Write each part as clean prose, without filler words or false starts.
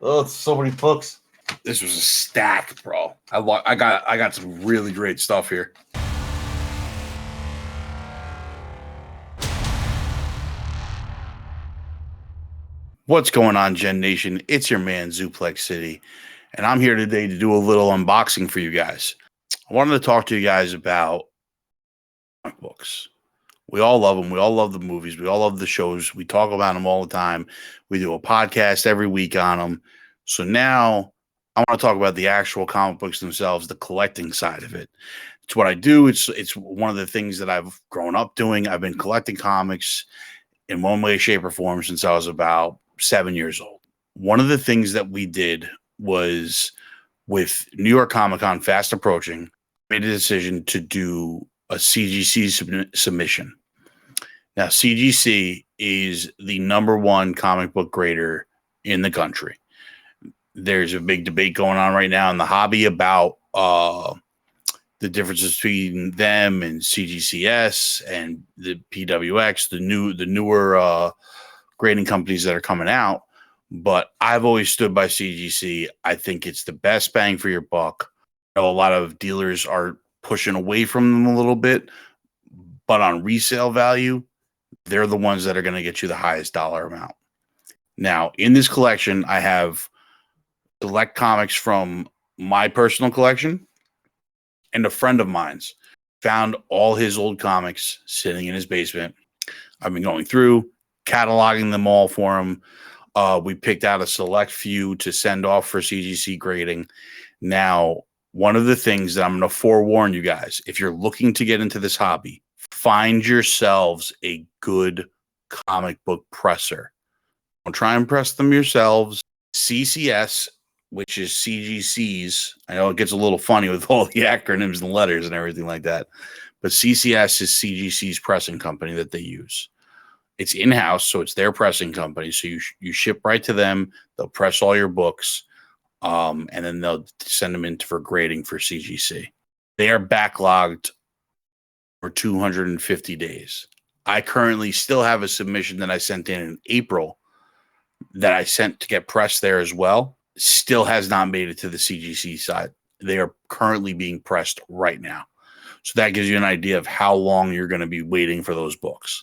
Oh, so many books. This was a stack, bro. I got some really great stuff here. What's going on, Gen Nation? It's your man, Zuplexcity, and I'm here today to do a little unboxing for you guys. I wanted to talk to you guys about comic books. We all love them. We all love the movies. We all love the shows. We talk about them all the time. We do a podcast every week on them. So now I want to talk about the actual comic books themselves, the collecting side of it. It's what I do. It's one of the things that I've grown up doing. I've been collecting comics in one way, shape, or form since I was about 7 years old. One of the things that we did was, with New York Comic Con fast approaching, made a decision to do a CGC submission. Now, CGC is the #1 comic book grader in the country. There's a big debate going on right now in the hobby about the differences between them and CGCS and the PWX, the newer grading companies that are coming out. But I've always stood by CGC. I think it's the best bang for your buck. I know a lot of dealers are pushing away from them a little bit, but on resale value, they're the ones that are going to get you the highest dollar amount. Now, in this collection, I have select comics from my personal collection, and a friend of mine's found all his old comics sitting in his basement. I've been going through, cataloging them all for him. We picked out a select few to send off for CGC grading. Now, one of the things that I'm going to forewarn you guys, if you're looking to get into this hobby, find yourselves a good comic book presser. Don't try and press them yourselves. CCS, which is CGC's, I know it gets a little funny with all the acronyms and letters and everything like that, but CCS is CGC's pressing company that they use. It's in-house, so it's their pressing company. So you ship right to them. They'll press all your books, and then they'll send them in for grading for CGC. They are backlogged for 250 days. I currently still have a submission that I sent in April that I sent to get pressed there as well. Still has not made it to the CGC side. They are currently being pressed right now. So that gives you an idea of how long you're going to be waiting for those books.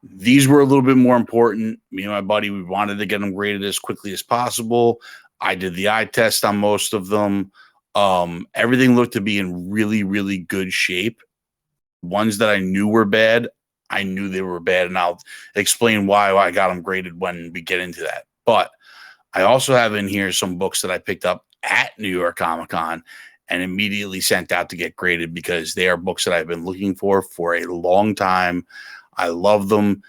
These were a little bit more important. Me and my buddy, we wanted to get them graded as quickly as possible. I did the eye test on most of them. Everything looked to be in really, really good shape. Ones that I knew were bad, I knew they were bad, and I'll explain why I got them graded when we get into that. But I also have in here some books that I picked up at New York Comic Con and immediately sent out to get graded because they are books that I've been looking for a long time. I love them.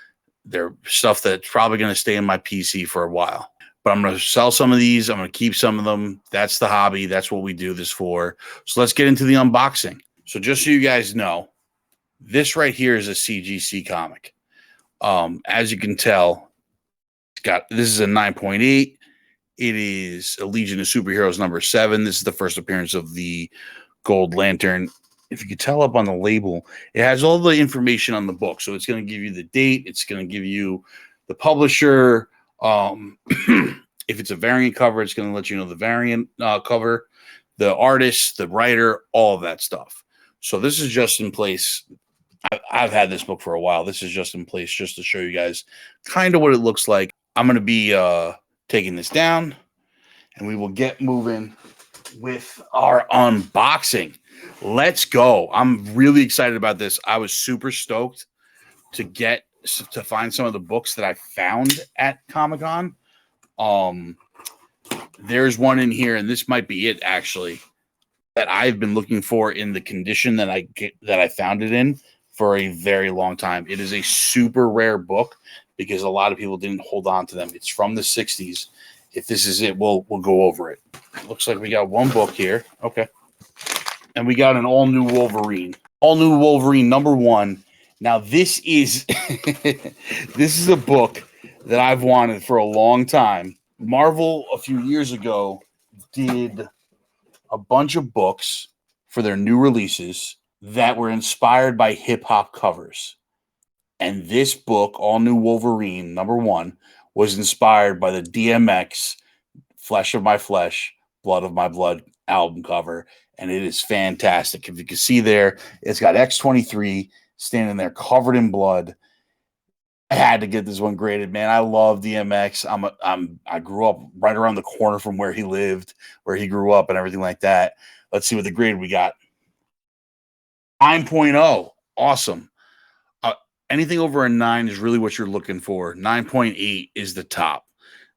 They're stuff that's probably going to stay in my PC for a while. But I'm going to sell some of these. I'm going to keep some of them. That's the hobby. That's what we do this for. So let's get into the unboxing. So just so you guys know, this right here is a CGC comic. As you can tell, this is a 9.8. It is a Legion of Superheroes #7. This is the first appearance of the Gold Lantern. If you could tell up on the label, it has all the information on the book. So it's going to give you the date. It's going to give you the publisher. If it's a variant cover, it's going to let you know the variant cover, the artist, the writer, all of that stuff. So this is just in place. I've had this book for a while. This is just in place just to show you guys kind of what it looks like. I'm going to be taking this down, and we will get moving with our unboxing. Let's go. I'm really excited about this. I was super stoked to find some of the books that I found at Comic-Con. There's one in here, and this might be it actually, that I've been looking for in the condition that I found it in for a very long time. It is a super rare book because a lot of people didn't hold on to them. It's from the 60s. If this is it, we'll go over it. Looks like we got one book here. Okay. And we got an all-new Wolverine. All-new Wolverine #1. Now, this is this is a book that I've wanted for a long time. Marvel, a few years ago, did a bunch of books for their new releases that were inspired by hip-hop covers. And this book, All New Wolverine #1, was inspired by the DMX Flesh of My Flesh, Blood of My Blood album cover, and it is fantastic. If you can see there, it's got X-23 standing there covered in blood. I had to get this one graded, man. I love DMX. I grew up right around the corner from where he lived, where he grew up, and everything like that. Let's see what the grade we got. 9.0. Awesome. Anything over a 9 is really what you're looking for. 9.8 is the top.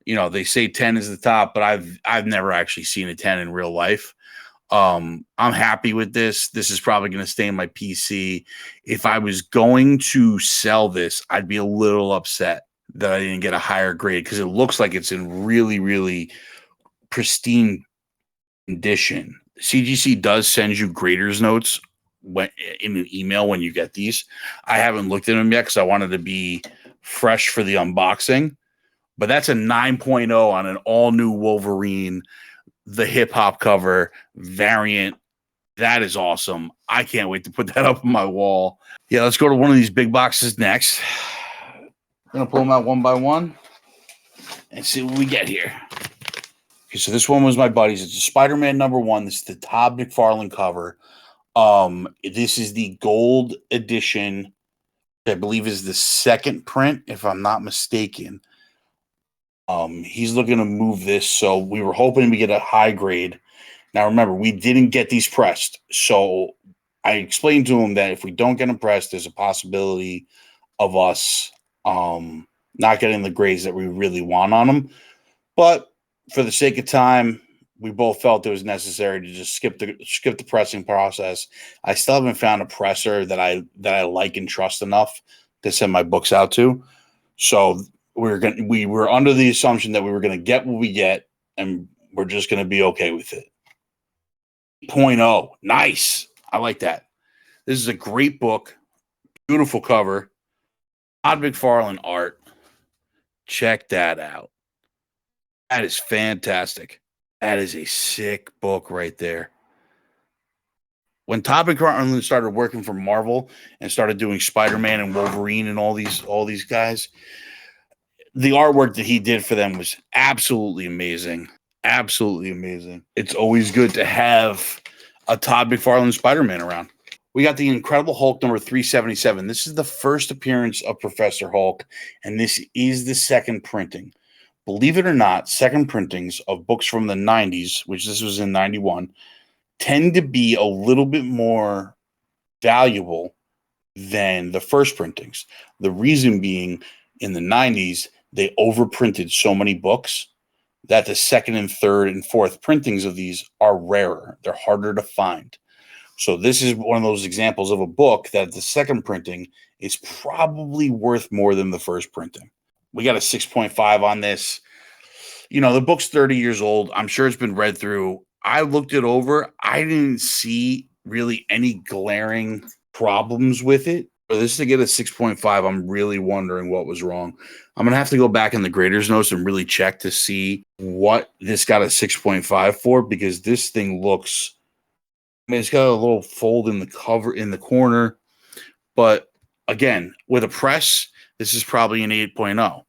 You know, they say 10 is the top, but I've never actually seen a 10 in real life. I'm happy with this. This is probably going to stay in my PC. If I was going to sell this, I'd be a little upset that I didn't get a higher grade because it looks like it's in really, really pristine condition. CGC does send you grader's notes in an email when you get these. I haven't looked at them yet because I wanted to be fresh for the unboxing. But that's a 9.0 on an all-new Wolverine, the hip-hop cover variant. That is awesome. I can't wait to put that up on my wall. Yeah, let's go to one of these big boxes next. I'm going to pull them out one by one and see what we get here. Okay, so this one was my buddy's. It's a Spider-Man #1. This is the Todd McFarlane cover. This is the gold edition, I believe is the second print, if I'm not mistaken. He's looking to move this, so we were hoping we get a high grade. Now, remember, we didn't get these pressed, so I explained to him that if we don't get them pressed, there's a possibility of us not getting the grades that we really want on them. But for the sake of time, we both felt it was necessary to just skip the pressing process. I still haven't found a presser that I like and trust enough to send my books out to. So we were under the assumption that we were going to get what we get, and we're just going to be okay with it. 0.0. Nice. I like that. This is a great book. Beautiful cover. Todd McFarlane art. Check that out. That is fantastic. That is a sick book right there. When Todd McFarlane started working for Marvel and started doing Spider-Man and Wolverine and all these guys, the artwork that he did for them was absolutely amazing. Absolutely amazing. It's always good to have a Todd McFarlane Spider-Man around. We got the Incredible Hulk number 377. This is the first appearance of Professor Hulk, and this is the second printing. Believe it or not, second printings of books from the 90s, which this was in 91, tend to be a little bit more valuable than the first printings. The reason being, in the 90s, they overprinted so many books that the second and third and fourth printings of these are rarer. They're harder to find. So this is one of those examples of a book that the second printing is probably worth more than the first printing. We got a 6.5 on this. You know, the book's 30 years old. I'm sure it's been read through. I looked it over. I didn't see really any glaring problems with it. For this to get a 6.5, I'm really wondering what was wrong. I'm going to have to go back in the grader's notes and really check to see what this got a 6.5 for, because this thing looks, I mean, it's got a little fold in the cover in the corner. But again, with a press, this is probably an 8.0.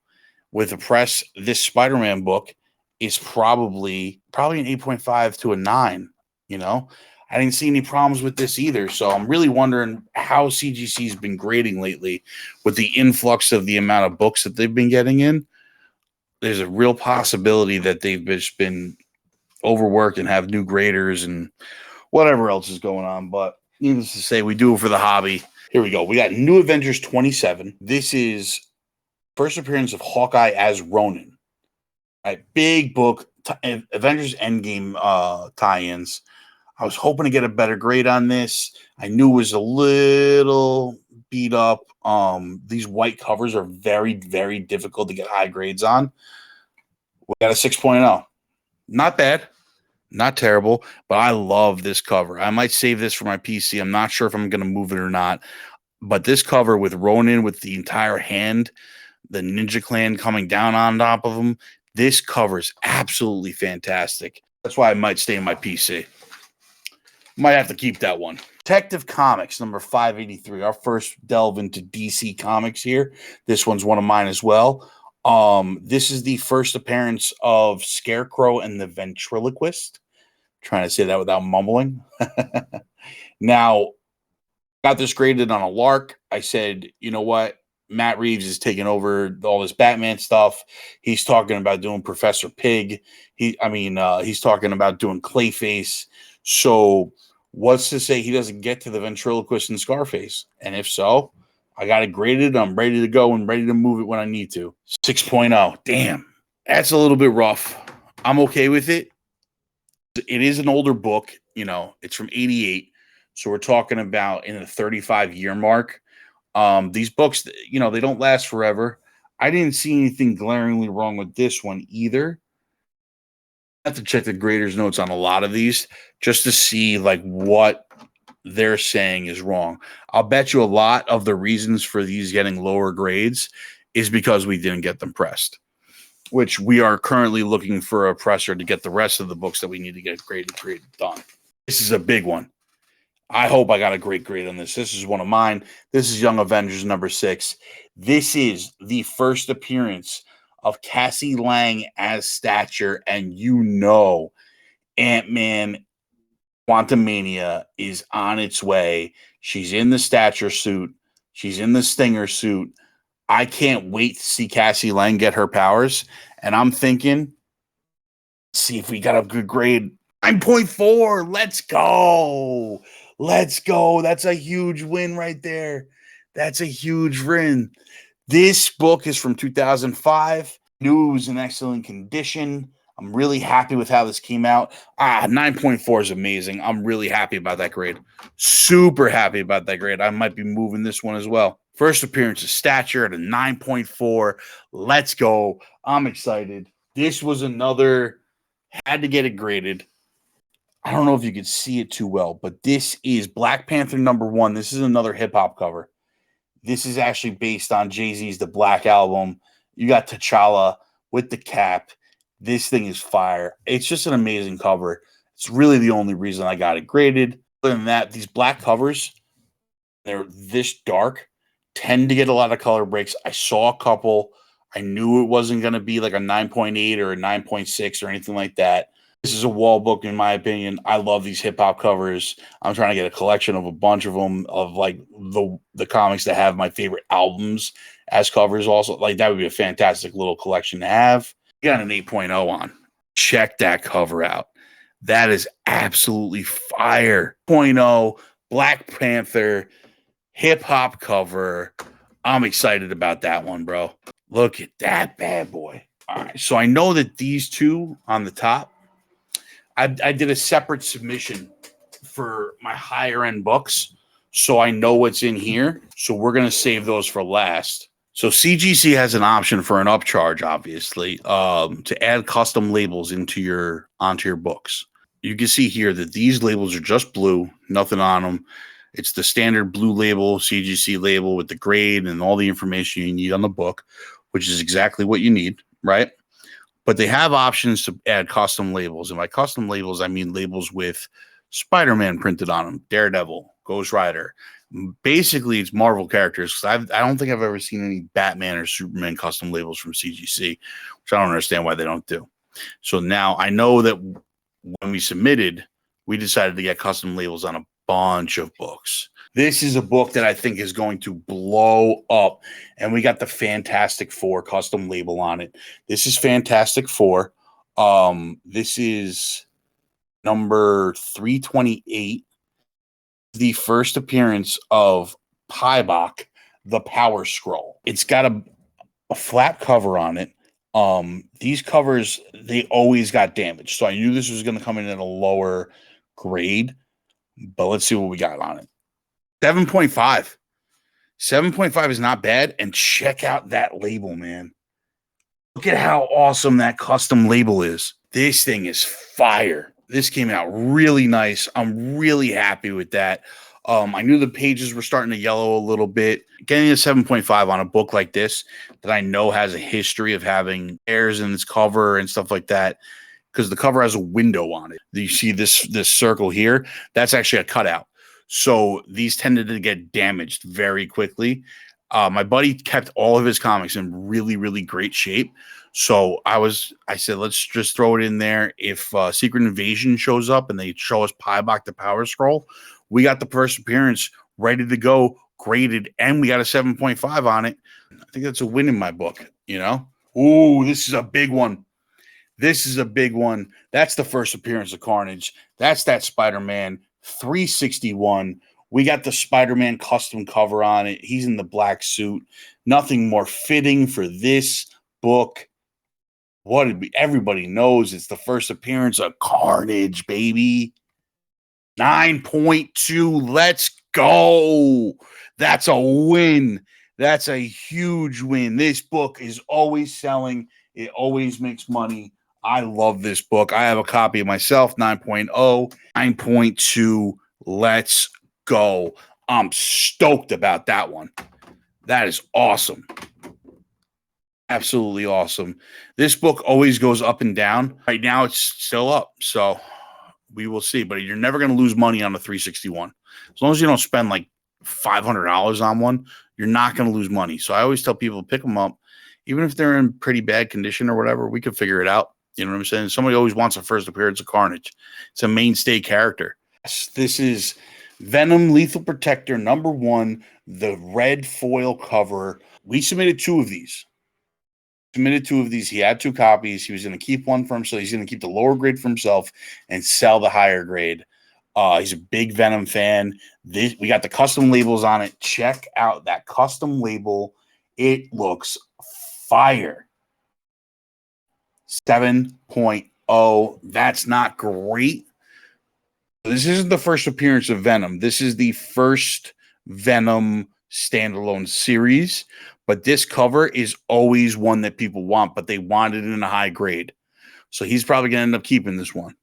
With a press, this Spider-Man book is probably an 8.5 to a 9, you know? I didn't see any problems with this either. So I'm really wondering how CGC has been grading lately with the influx of the amount of books that they've been getting in. There's a real possibility that they've just been overworked and have new graders and whatever else is going on. But needless to say, we do it for the hobby. Here we go. We got New Avengers 27. This is first appearance of Hawkeye as Ronin. All right, big book, Avengers Endgame tie-ins. I was hoping to get a better grade on this. I knew it was a little beat up. These white covers are very, very difficult to get high grades on. We got a 6.0. Not bad. Not terrible, but I love this cover. I might save this for my PC. I'm not sure if I'm going to move it or not. But this cover with Ronin with the entire hand, the Ninja Clan coming down on top of him, this cover is absolutely fantastic. That's why I might stay in my PC. Might have to keep that one. Detective Comics number 583. Our first delve into DC Comics here. This one's one of mine as well. This is the first appearance of Scarecrow and the Ventriloquist. Trying to say that without mumbling. Now, got this graded on a lark. I said, you know what? Matt Reeves is taking over all this Batman stuff. He's talking about doing Professor Pig. He's talking about doing Clayface. So, what's to say he doesn't get to the ventriloquist and Scarface? And if so, I got it graded. I'm ready to go and ready to move it when I need to. 6.0. Damn, that's a little bit rough. I'm okay with it. It is an older book. It's from '88. So we're talking about in the 35-year mark. These books, they don't last forever. I didn't see anything glaringly wrong with this one either. I have to check the grader's notes on a lot of these just to see like what they're saying is wrong. I'll bet you a lot of the reasons for these getting lower grades is because we didn't get them pressed, which we are currently looking for a presser to get the rest of the books that we need to get graded done. This is a big one. I hope I got a great grade on this. This is one of mine. This is Young Avengers number 6. This is the first appearance of Cassie Lang as Stature, and Ant-Man Quantumania is on its way. She's in the Stature suit. She's in the Stinger suit. I can't wait to see Cassie Lang get her powers, and I'm thinking, see if we got a good grade. 9.4. Let's go. Let's go. That's a huge win right there. That's a huge win. This book is from 2005. Knew it was in excellent condition. I'm really happy with how this came out. 9.4 is amazing. I'm really happy about that grade. Super happy about that grade. I might be moving this one as well. First appearance of Stature at a 9.4. Let's go. I'm excited. This was another, had to get it graded. I don't know if you could see it too well, but this is Black Panther number 1. This is another hip-hop cover. This is actually based on Jay-Z's The Black Album. You got T'Challa with the cap. This thing is fire. It's just an amazing cover. It's really the only reason I got it graded. Other than that, these black covers, they're this dark, tend to get a lot of color breaks. I saw a couple. I knew it wasn't going to be like a 9.8 or a 9.6 or anything like that. This is a wall book, in my opinion. I love these hip-hop covers. I'm trying to get a collection of a bunch of them, of like the comics that have my favorite albums as covers also. Like, that would be a fantastic little collection to have. You got an 8.0 on. Check that cover out. That is absolutely fire. 0.0, Black Panther, hip-hop cover. I'm excited about that one, bro. Look at that bad boy. All right, so I know that these two on the top, I did a separate submission for my higher end books, so I know what's in here. So we're going to save those for last. So CGC has an option for an upcharge, obviously, to add custom labels onto your books. You can see here that these labels are just blue, nothing on them. It's the standard blue label, CGC label with the grade and all the information you need on the book, which is exactly what you need, right? But they have options to add custom labels. And by custom labels, I mean labels with Spider-Man printed on them, Daredevil, Ghost Rider. Basically, it's Marvel characters. I don't think I've ever seen any Batman or Superman custom labels from CGC, which I don't understand why they don't do. So now I know that when we submitted, we decided to get custom labels on a bunch of books. This is a book that I think is going to blow up. And we got the Fantastic Four custom label on it. This is Fantastic Four. This is number 328. The first appearance of Pybok, the Power Scroll. It's got a flat cover on it. These covers, they always got damaged. So I knew this was going to come in at a lower grade. But let's see what we got on it. 7.5. 7.5 is not bad. And check out that label, man. Look at how awesome that custom label is. This thing is fire. This came out really nice. I'm really happy with that. I knew the pages were starting to yellow a little bit. Getting a 7.5 on a book like this that I know has a history of having errors in its cover and stuff like that, because the cover has a window on it. You see this circle here? That's actually a cutout. So these tended to get damaged very quickly. My buddy kept all of his comics in really, really great shape. So I said, let's just throw it in there. If Secret Invasion shows up and they show us Piebok the Power Scroll, we got the first appearance ready to go, graded, and we got a 7.5 on it. I think that's a win in my book, you know? Ooh, this is a big one. This is a big one. That's the first appearance of Carnage. That's that Spider-Man 361. We got the Spider-Man custom cover on it. He's in the black suit. Nothing more fitting for this book. Everybody knows it's the first appearance of Carnage, baby. 9.2. Let's go. That's a win. That's a huge win. This book is always selling. It always makes money. I love this book. I have a copy of myself, 9.0, 9.2. Let's go. I'm stoked about that one. That is awesome. Absolutely awesome. This book always goes up and down. Right now, it's still up. So we will see. But you're never going to lose money on a 361. As long as you don't spend like $500 on one, you're not going to lose money. So I always tell people to pick them up. Even if they're in pretty bad condition or whatever, we can figure it out. You know what I'm saying? Somebody always wants a first appearance of Carnage. It's a mainstay character. This is Venom Lethal Protector #1, the red foil cover. We submitted 2 of these. He had 2 copies. He was going to keep one for himself. He's going to keep the lower grade for himself and sell the higher grade. He's a big Venom fan. We got the custom labels on it. Check out that custom label. It looks fire. 7.0. That's not great. This isn't the first appearance of Venom. This is the first Venom standalone series, but this cover is always one that people want, but they want it in a high grade. So he's probably going to end up keeping this one.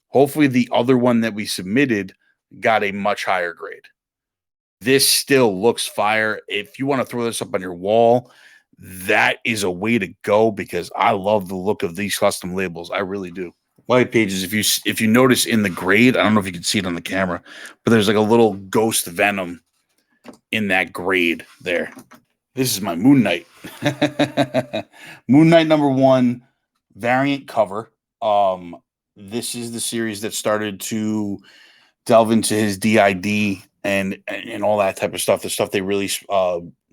Hopefully the other one that we submitted got a much higher grade. This still looks fire. If you want to throw this up on your wall, that is a way to go because I love the look of these custom labels. I really do. White pages, if you notice in the grade, I don't know if you can see it on the camera, but there's like a little ghost Venom in that grade there. This is my Moon Knight. Moon Knight #1 variant cover. This is the series that started to delve into his DID and all that type of stuff. The stuff they really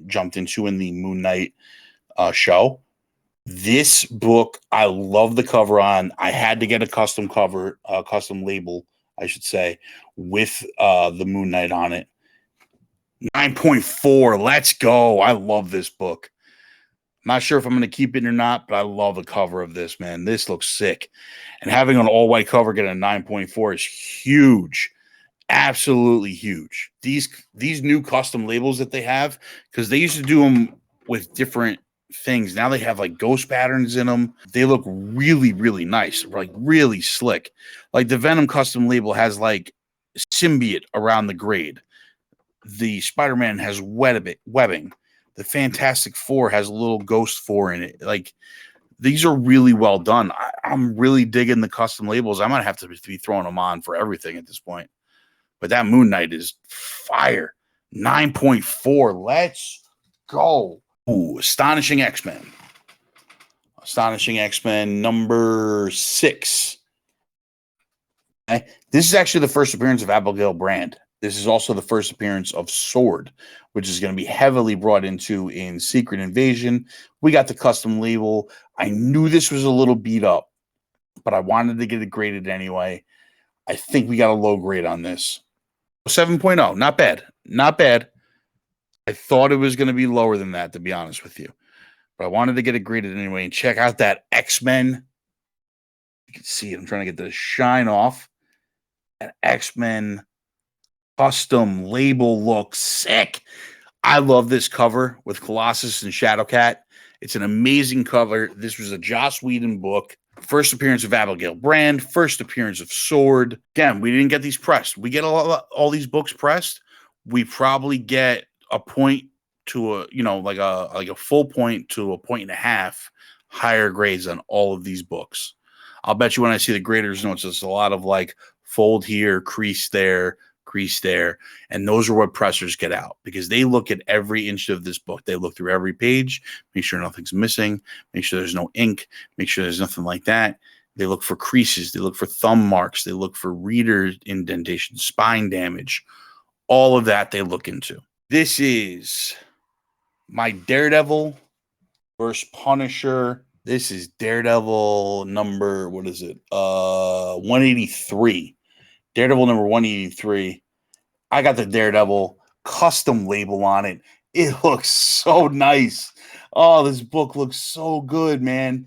jumped into in the Moon Knight show. This book, I love the cover on. I had to get a custom cover, custom label, I should say, with the Moon Knight on it. 9.4. Let's go. I love this book. I'm not sure if I'm going to keep it or not, but I love the cover of this, man. This looks sick. And having an all-white cover get a 9.4 is huge. Absolutely huge. These new custom labels that they have, because they used to do them with different things. Now they have like ghost patterns in them. They look really, really nice, like really slick. Like the Venom custom label has like symbiote around the grade. The Spider-Man has webbing. The Fantastic Four has a little Ghost 4 in it. Like, these are really well done. I'm really digging the custom labels. I might have to be throwing them on for everything at this point. But that Moon Knight is fire. 9.4. Let's go. Ooh, Astonishing X-Men. Astonishing X-Men #6. Okay. This is actually the first appearance of Abigail Brand. This is also the first appearance of Sword, which is going to be heavily brought into in Secret Invasion. We got the custom label. I knew this was a little beat up, but I wanted to get it graded anyway. I think we got a low grade on this. 7.0. Not bad. Not bad. I thought it was going to be lower than that, to be honest with you. But I wanted to get it graded anyway. And check out that X-Men. You can see it. I'm trying to get the shine off. That X-Men custom label looks sick. I love this cover with Colossus and Shadowcat. It's an amazing cover. This was a Joss Whedon book. First appearance of Abigail Brand. First appearance of Sword. Again, we didn't get these pressed. We get all these books pressed. We probably get a point to a, like a full point to a 1.5 higher grades on all of these books. I'll bet you when I see the graders notes, it's a lot of like fold here, crease there, crease there. And those are what pressers get out because they look at every inch of this book. They look through every page, make sure nothing's missing, make sure there's no ink, make sure there's nothing like that. They look for creases. They look for thumb marks. They look for reader indentation, spine damage. All of that they look into. This is my Daredevil versus Punisher. This is Daredevil number, 183. Daredevil number 183. I got the Daredevil custom label on it. It looks so nice. Oh, this book looks so good, man.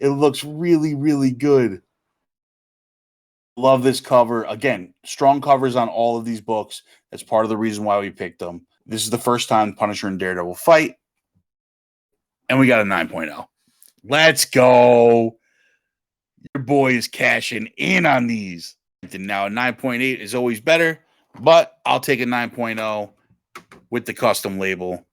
It looks really, really good. Love this cover. Again, strong covers on all of these books. That's part of the reason why we picked them. This is the first time Punisher and Daredevil fight. And we got a 9.0. Let's go. Your boy is cashing in on these. Now, a 9.8 is always better, but I'll take a 9.0 with the custom label.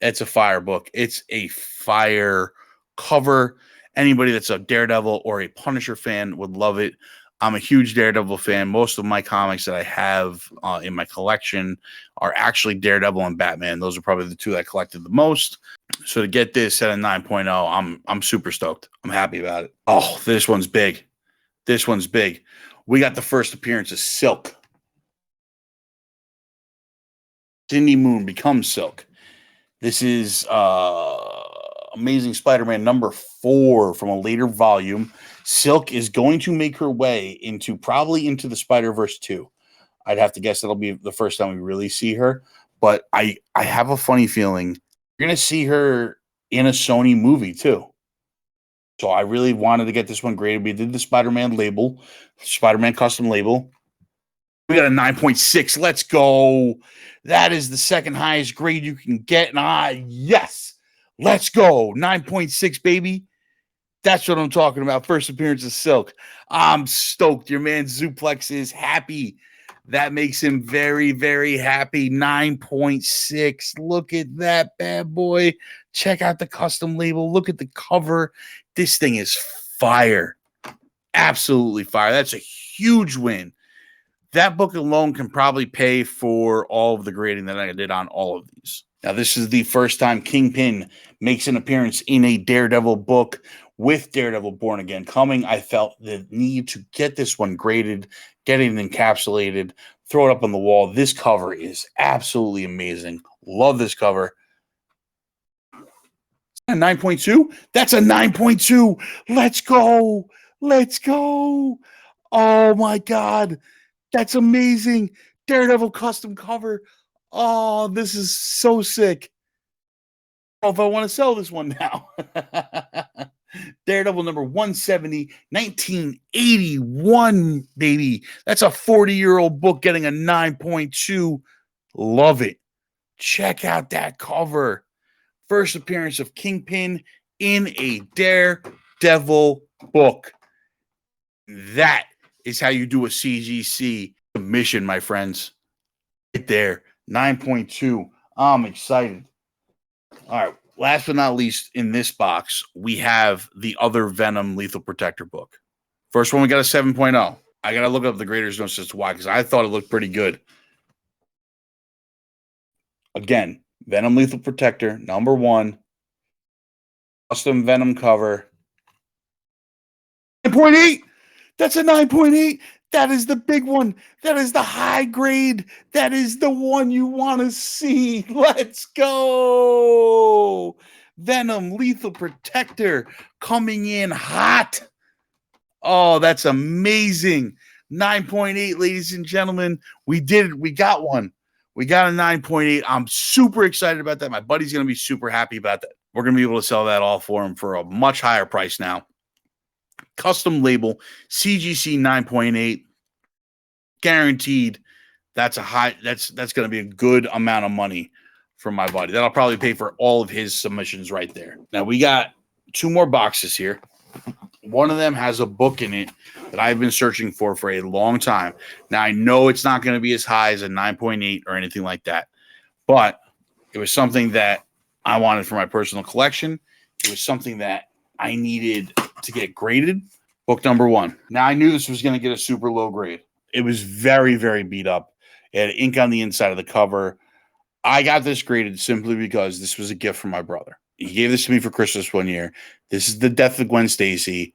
It's a fire book. It's a fire cover. Anybody that's a Daredevil or a Punisher fan would love it. I'm a huge Daredevil fan. Most of my comics that I have in my collection are actually Daredevil and Batman. Those are probably the two that I collected the most. So to get this at a 9.0, I'm super stoked. I'm happy about it. Oh, this one's big. This one's big. We got the first appearance of Silk. Cindy Moon becomes Silk. This is Amazing Spider-Man number 4 from a later volume. Silk is going to make her way probably into the Spider-Verse 2. I'd have to guess that'll be the first time we really see her. But I have a funny feeling you're going to see her in a Sony movie too. So I really wanted to get this one graded. We did the Spider-Man label, Spider-Man custom label. We got a 9.6. Let's go. That is the second highest grade you can get. And yes, let's go. 9.6, baby. That's what I'm talking about. First appearance of Silk. I'm stoked. Your man Zuplex is happy. That makes him very, very happy. 9.6. Look at that bad boy. Check out the custom label. Look at the cover. This thing is fire. Absolutely fire. That's a huge win. That book alone can probably pay for all of the grading that I did on all of these. Now, this is the first time Kingpin makes an appearance in a Daredevil book. With Daredevil Born Again coming, I felt the need to get this one graded, get it encapsulated, throw it up on the wall. This cover is absolutely amazing. Love this cover. A 9.2? That's a 9.2. Let's go. Let's go. Oh, my God. That's amazing. Daredevil custom cover. Oh, this is so sick. I don't know if I want to sell this one now. Daredevil number 170, 1981, baby. That's a 40-year-old book getting a 9.2. Love it. Check out that cover. First appearance of Kingpin in a Daredevil book. That is how you do a CGC submission, my friends. Right there. 9.2. I'm excited. All right. Last but not least, in this box, we have the other Venom Lethal Protector book. First one, we got a 7.0. I got to look up the graders notes as to why, because I thought it looked pretty good. Again, Venom Lethal Protector, number 1. Custom Venom cover. 9.8. That's a 9.8. That is the big one. That is the high grade. That is the one you want to see. Let's go. Venom Lethal Protector coming in hot. Oh, that's amazing. 9.8, ladies and gentlemen. We did it. We got one. We got a 9.8. I'm super excited about that. My buddy's going to be super happy about that. We're going to be able to sell that all for him for a much higher price now. Custom label, CGC 9.8. Guaranteed. That's a high. That's going to be a good amount of money for my buddy. That'll probably pay for all of his submissions right there. Now we got 2 more boxes here. One of them has a book in it that I've been searching for a long time. Now I know it's not going to be as high as a 9.8 or anything like that, but it was something that I wanted for my personal collection. It was something that I needed to get graded. Book number 1. Now I knew this was going to get a super low grade. It was very, very beat up. It had ink on the inside of the cover. I got this graded simply because this was a gift from my brother. He gave this to me for Christmas one year. This is The Death of Gwen Stacy.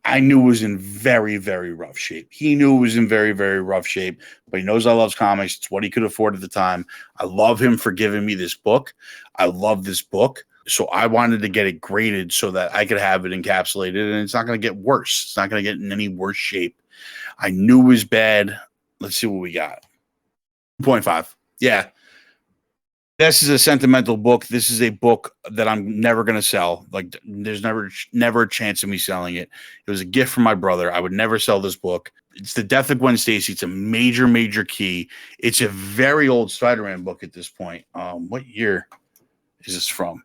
I knew it was in very, very rough shape. He knew it was in very, very rough shape, but he knows I love comics. It's what he could afford at the time. I love him for giving me this book. I love this book. So I wanted to get it graded so that I could have it encapsulated, and it's not going to get worse. It's not going to get in any worse shape. I knew it was bad. Let's see what we got. 2.5. Yeah. This is a sentimental book. This is a book that I'm never going to sell. Like, there's never a chance of me selling it. It was a gift from my brother. I would never sell this book. It's The Death of Gwen Stacy. It's a major, major key. It's a very old Spider-Man book at this point. What year is this from?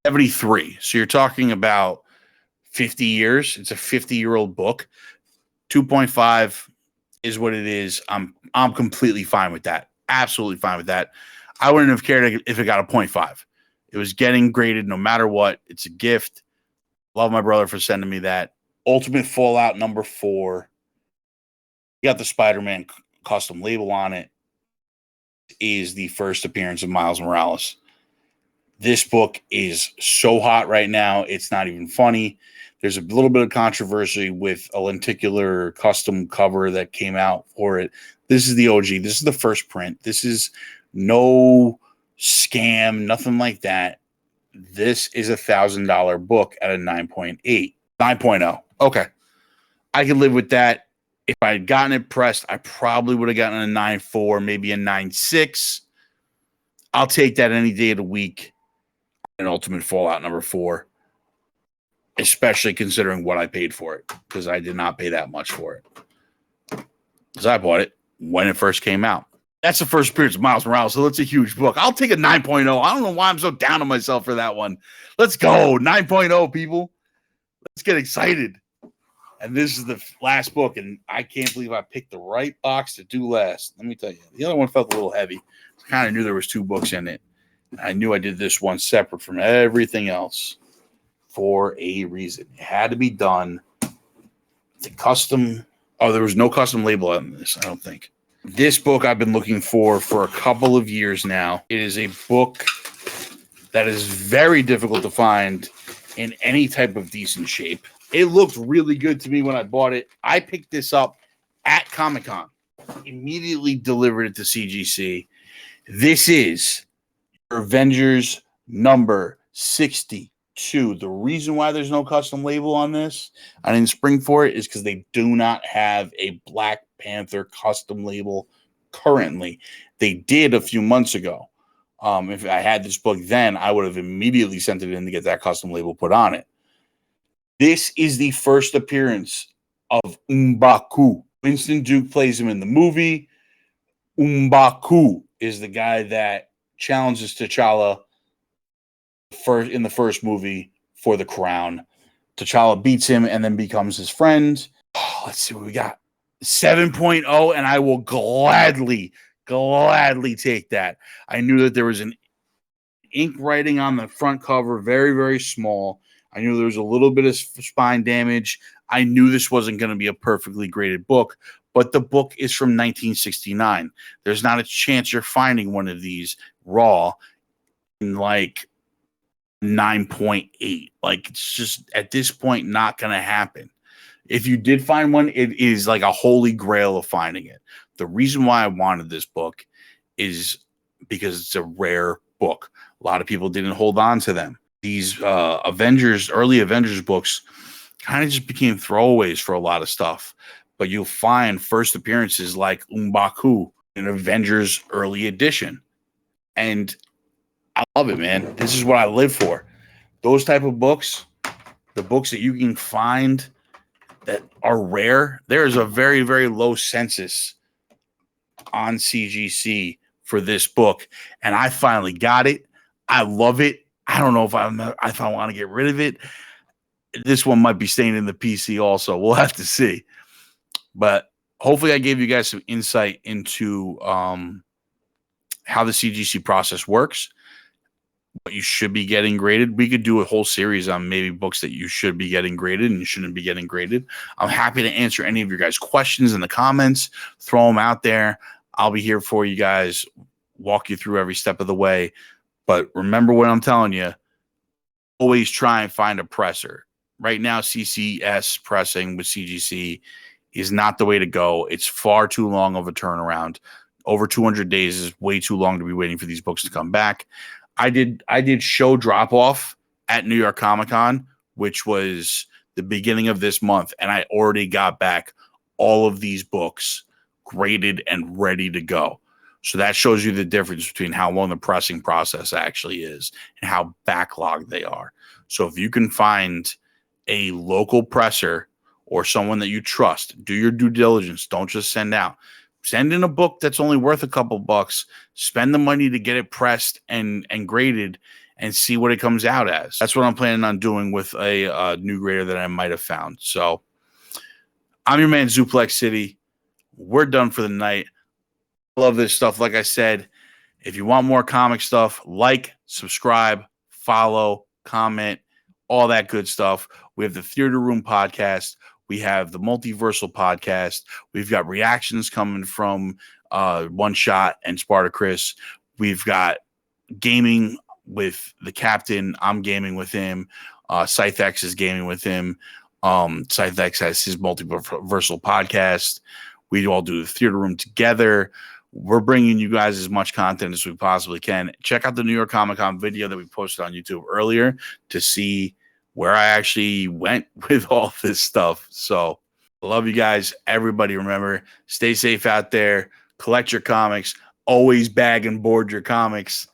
73. So you're talking about 50 years. It's a 50-year-old book. 2.5 is what it is. I'm completely fine with that. Absolutely fine with that. I wouldn't have cared if it got a 0.5. It was getting graded no matter what. It's a gift. Love my brother for sending me that. Ultimate Fallout number 4. You got the Spider-Man custom label on it. Is the first appearance of Miles Morales. This book is so hot right now, it's not even funny. There's a little bit of controversy with a lenticular custom cover that came out for it. This is the OG. This is the first print. This is no scam, nothing like that. This is a $1,000 book at a 9.8. 9.0. Okay. I could live with that. If I had gotten it pressed, I probably would have gotten a 9.4, maybe a 9.6. I'll take that any day of the week. An Ultimate Fallout number 4. Especially considering what I paid for it. Because I did not pay that much for it. Because I bought it when it first came out. That's the first appearance of Miles Morales, so that's a huge book. I'll take a 9.0. I don't know why I'm so down on myself for that one. Let's go. 9.0, people. Let's get excited. And this is the last book, and I can't believe I picked the right box to do last. Let me tell you. The other one felt a little heavy. I kind of knew there was 2 books in it. I knew I did this one separate from everything else for a reason. It had to be done. The custom. Oh, there was no custom label on this, I don't think. This book I've been looking for a couple of years now. It is a book that is very difficult to find in any type of decent shape. It looked really good to me when I bought it. I picked this up at Comic-Con. Immediately delivered it to CGC. This is Avengers number 62. The reason why there's no custom label on this, I didn't spring for it, is because they do not have a Black Panther custom label currently. They did a few months ago. If I had this book then, I would have immediately sent it in to get that custom label put on it. This is the first appearance of M'Baku. Winston Duke plays him in the movie. M'Baku is the guy that challenges T'Challa in the first movie for the crown. T'Challa beats him and then becomes his friend. Oh, let's see what we got. 7.0, and I will gladly take that. I knew that there was an ink writing on the front cover, very, very small. I knew there was a little bit of spine damage. I knew this wasn't going to be a perfectly graded book, but the book is from 1969. There's not a chance you're finding one of these raw in like 9.8. Like, it's just at this point not going to happen. If you did find one, it is like a holy grail of finding it. The reason why I wanted this book is because it's a rare book. A lot of people didn't hold on to them. These early Avengers books kind of just became throwaways for a lot of stuff. But you'll find first appearances like M'Baku in Avengers early edition. And I love it, man. This is what I live for. Those type of books, the books that you can find that are rare. There's a very, very low census on CGC for this book. And I finally got it. I love it. I don't know if I want to get rid of it. This one might be staying in the PC also. We'll have to see. But hopefully I gave you guys some insight into how the CGC process works. what you should be getting graded. We could do a whole series on maybe books that you should be getting graded and you shouldn't be getting graded. I'm happy to answer any of your guys' questions in the comments. Throw them out there. I'll be here for you guys, walk you through every step of the way. But remember what I'm telling you, always try and find a presser. Right now, CCS pressing with CGC is not the way to go. It's far too long of a turnaround. Over 200 days is way too long to be waiting for these books to come back. I did show drop off at New York Comic Con, which was the beginning of this month, and I already got back all of these books graded and ready to go. So that shows you the difference between how long the pressing process actually is and how backlogged they are. So if you can find a local presser or someone that you trust, do your due diligence. Don't just send out. Send in a book that's only worth a couple bucks. Spend the money to get it pressed and graded and see what it comes out as. That's what I'm planning on doing with a new grader that I might have found. So I'm your man, Zuplexcity. We're done for the night. Love this stuff. Like I said, if you want more comic stuff, like, subscribe, follow, comment, all that good stuff. We have the Theater Room podcast. We have the Multiversal podcast. We've got reactions coming from One Shot and Spartacus. We've got gaming with the captain. I'm gaming with him. Scythex is gaming with him. Scythex has his Multiversal podcast. We all do the Theater Room together. We're bringing you guys as much content as we possibly can. Check out the New York Comic Con video that we posted on YouTube earlier to see where I actually went with all this stuff. So love you guys. Everybody, remember, stay safe out there. Collect your comics. Always bag and board your comics.